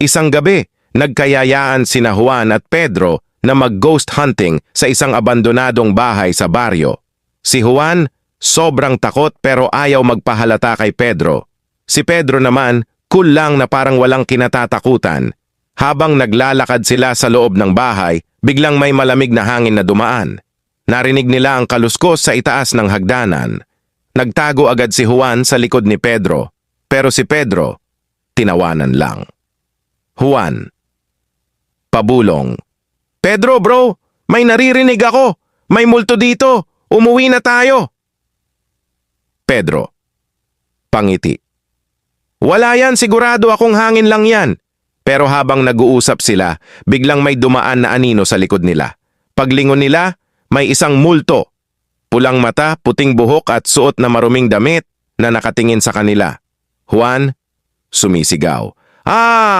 Isang gabi, nagkayayaan sina Juan at Pedro na mag-ghost hunting sa isang abandonadong bahay sa baryo. Si Juan, sobrang takot pero ayaw magpahalata kay Pedro. Si Pedro naman, cool lang na parang walang kinatatakutan. Habang naglalakad sila sa loob ng bahay, biglang may malamig na hangin na dumaan. Narinig nila ang kaluskos sa itaas ng hagdanan. Nagtago agad si Juan sa likod ni Pedro, pero si Pedro, tinawanan lang. Juan, pabulong. Pedro bro, may naririnig ako. May multo dito. Umuwi na tayo. Pedro, pangiti. Wala yan, sigurado akong hangin lang yan. Pero habang nag-uusap sila, biglang may dumaan na anino sa likod nila. Paglingon nila, may isang multo. Pulang mata, puting buhok at suot na maruming damit na nakatingin sa kanila. Juan, sumisigaw. Ah!